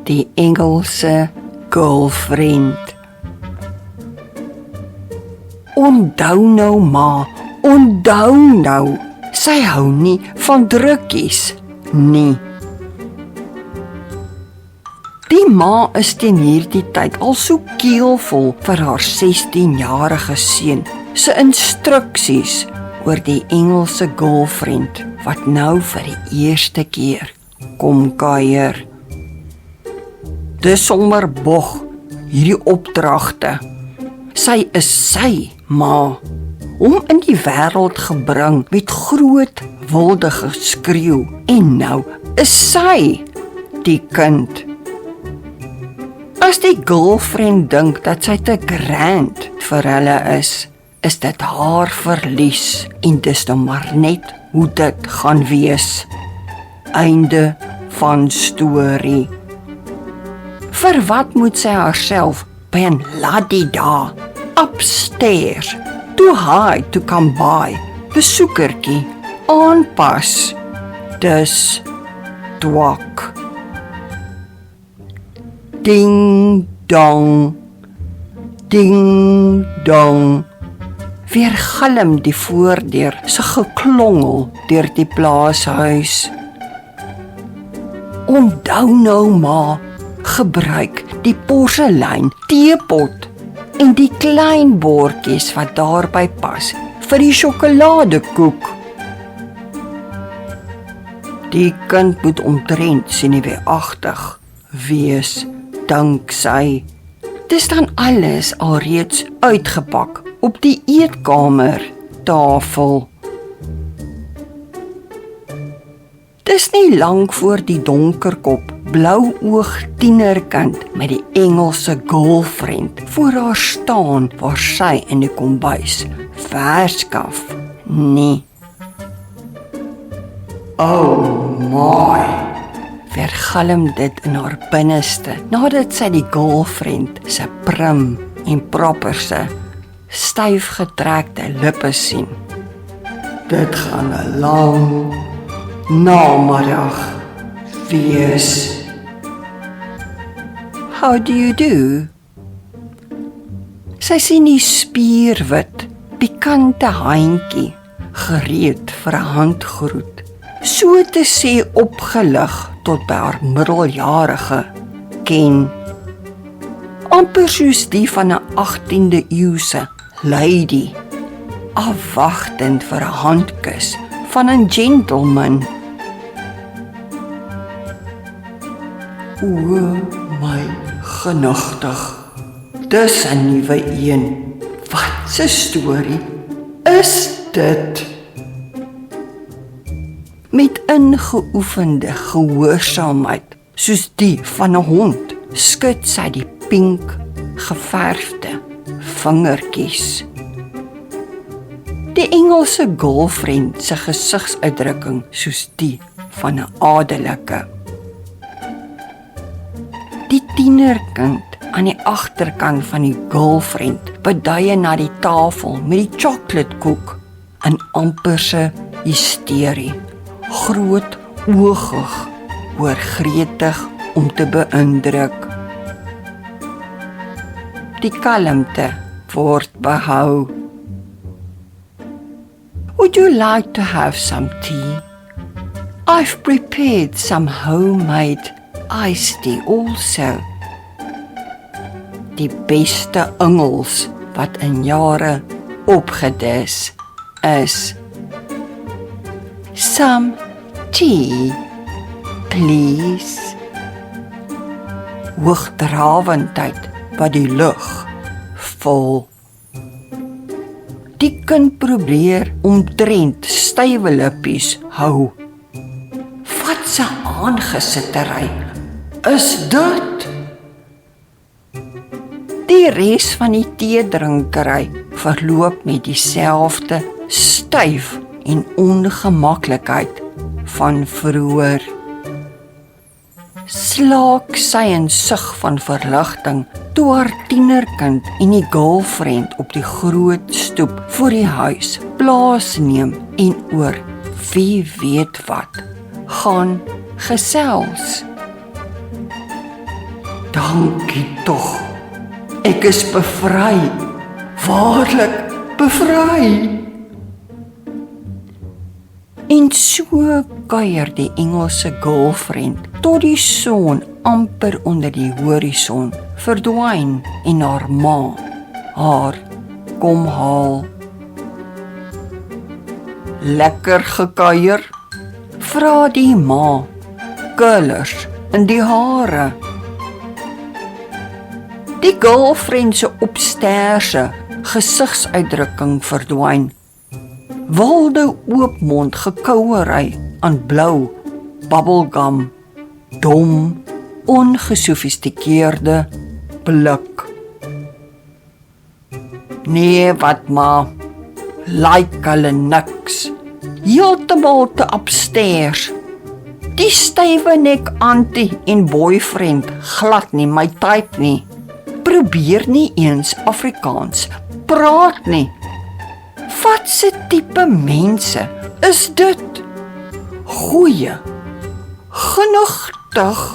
die Engelse girlfriend. Onthou nou ma, onthou nou, sy hou nie van drukkies nie. Die ma is teen hierdie tyd al so keelvol vir haar 16-jarige seun se instruksies oor die Engelse girlfriend wat nou vir die eerste keer kom kuier. Dis sommer bog, hierdie opdragte. Sy is sy ma, hom in die wêreld gebring met groot wilde geskreeu en nou is sy die kind. As die girlfriend dink dat sy te grand vir hulle is dit haar verlies en dis nou maar net hoe dit gaan wees. Einde van storie. Vir wat moet sy haarself by 'n la-di-da upstairs, too high to come by, besoekertjie aanpas? Dis twak. Ding dong, ding dong. Weer galm die voordeur se geklongel deur die plaashuis. Onthou nou ma, gebruik die porselein teepot en die klein bordjies wat daarby pas vir die sjokoladekoek. Die kind moet omtrent senuweeagtig wees, danksy. Dis dan alles alreeds uitgepak op die eetkamertafel. Dis nie lank voor die donkerkop, blou oog tienerkind met die Engelse girlfriend voor haar staan waar sy in die kombuis verskaf nie. Oh my, vergalm dit in haar binneste nadat sy die girlfriend se prim en properse styf getrekte lippe sien. Dit gaan 'n lang namiddag wees. How do you do? Sy sien die spierwit, pikante handjie gereed vir 'n handgroet, so te sê opgelig tot by haar middeljarige ken. Amper soos die van 'n 18de eeuse lady, afwagtend vir 'n handkus van 'n gentleman. O my genigtig, dis 'n nuwe een. Wat 'n storie is dit? Met ingeoefende gehoorsaamheid, soos die van 'n hond, skud sy die pink geverfde vingertjies. Die Engelse girlfriend se gesigsuitdrukking soos die van 'n adelike. Die tienerkind aan die agterkant van die girlfriend beduie na die tafel met die chocoladekoek in amperse hysterie, groot oogig, oorgretig om te beïndruk. Die kalmte word behou. Would you like to have some tea? I've prepared some homemade iced tea also. Die beste Engels wat in jare opgedis is. Some tea, please. Hoogdrawendheid wat die lug vol. Die kind probeer omtrent stywe lippies hou. Wat 'n aangesittery is dit? Die res van die teedrinkery verloop met dieselfde styf en ongemaklikheid van vroeër. Slaak sy in sug van verligting toe haar tienerkind en die girlfriend op die groot stoep voor die huis plaasneem en oor wie weet wat gaan gesels. Dankie tog. Ek is bevry. Waarlik bevry. En so kuier die Engelse girlfriend tot die son amper onder die horison verdwyn en haar ma haar kom haal. Lekker gekuier? Vra die ma, curlers in die hare. Die girlfriend se opsterse gesigsuitdrukking verdwyn. Wilde oopmond gekouery aan blou, bubblegum, dom, ongesofistikeerde blik. Nee, wat ma, like hulle niks, heeltemal te upstairs. Die stywe nek auntie en boyfriend, glad nie my type nie. Probeer nie eens Afrikaans, praat nie. Wat se tipe mense is dit? Goeie, genigtig